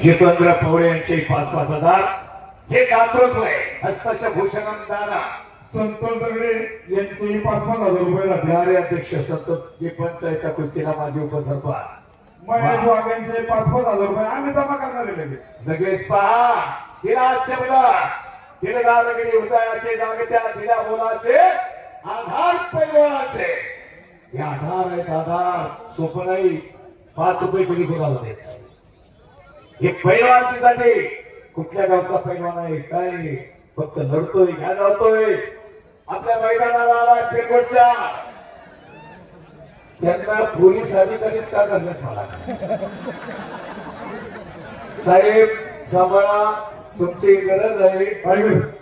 जितेंद्र पवळे यांचे 5,000 हे दातृत्व आहे. हस्तश भूषणम दाना संतोष दगडे यांचे 5,000 रुपये लागले. बिहारी अध्यक्ष संतोष जे पंचायत कुस्तीला माजी उपसरपंच महेश वाघ यांचे 5,000 रुपये आम्ही जमा करणार आहे लगेच. लगेच पहा तिला शब्द तिला दगडी हृदयाचे जागत्या तिला बोलाचे आधार पैलवानाचे हे आधार आहेत. आधार सोपं नाही. 5 रुपये कोणी कोणाला देत नाही. हे पैलवानसाठी कुठल्या गावचा पैलवान आहे काय नाही. फक्त लढतोय घ्या जातोय आपल्या मैदानाला आला पिरकोटच्या त्यांना पोलीस अधिकारीच का करण्यात मला साहेब सांभाळा तुमची गरज आहे.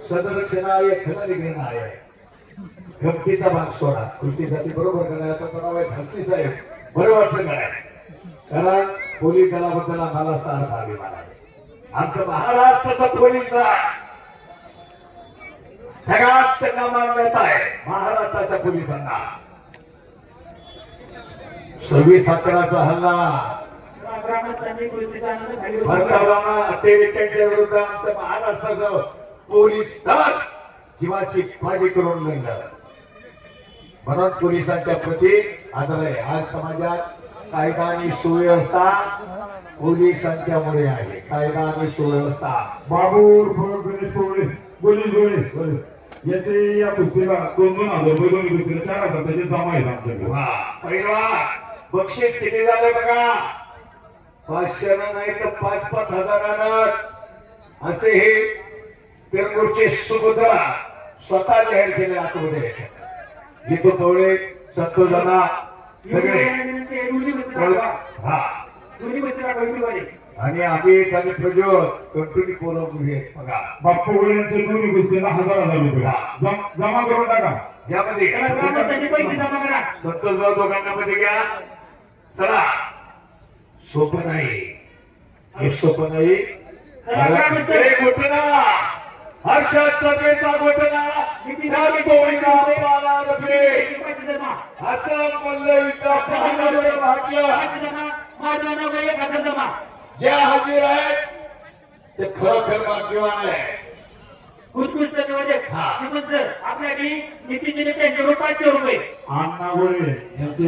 सदरक्षणा खननिग्रहण आहे. गमतीचा भाग सोडा कृतीसाठी बरोबर करायचा तर आहे धरती साहेब बरं वाटलं काय कारण पोलीस दलाबद्दल आम्हाला साथ आली मला आमचं महाराष्ट्राचा पोलीस दल जगात त्यांना मान्यता आहे. महाराष्ट्राच्या पोलिसांना 26/11चा हल्ला त्यांच्या विरुद्ध आमचं महाराष्ट्राचं पोलीस दल जीवाची बाजी करून लढलं. म्हणून पोलिसांच्या प्रती आदर आहे. आज समाजात कायदा आणि सुव्यवस्था पोलिसांच्यामुळे आहे. कायदा आणि सुव्यवस्था. बाबू गणेश पवळे पोलीस गोळे याचे या कुस्तीला 2,000 रुपये दोन्ही कुस्तीला 4,000 त्याचे जमा आहेत आमच्याकडे. वा पहिला बक्षीस किती झाले बघा. 500 नाही तर 5-5 हजारानं असे हे पिरकोटचे सुपुत्र स्वतः जाहीर केले. आतमध्ये जितू पवळे संतोष दादा सगळे हा आणि आम्ही त्यांनी प्रज्वल कंटिन्यू बोलवून बघा. बाप्पू गोळे यांचे दोन्ही कुस्तीला 1,000 रुपये जमा करून टाका. यामध्ये संतोष भाऊ दोघांना मध्ये घ्या. चला सोपं नाही हे सोपं नाही. घोटना हर्षद सभेचा घोटना असं म्हणलं ज्या हजीर आहेत ते खरोखर भाग्यवान आहे. उत्कृष्ट नियोजक आपल्या नितीन त्यांच्यावर 500 रुपये. अण्णा गोळे यांचे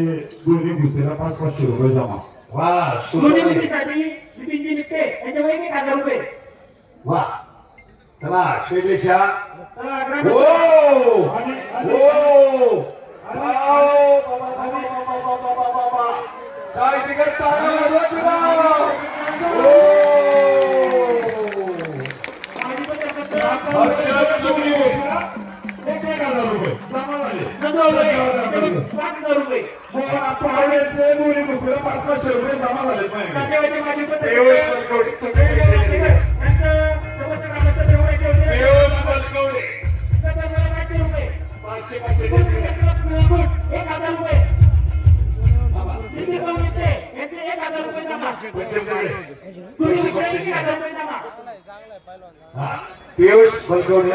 दोन्ही कुस्तीला 500-500 रुपये जमा. वा दोन्ही मुलीसाठी नितीन निकटे यांच्यावर 1,000 रुपये. वा चला शैलेशा काय जिगर पियुष बलकवडे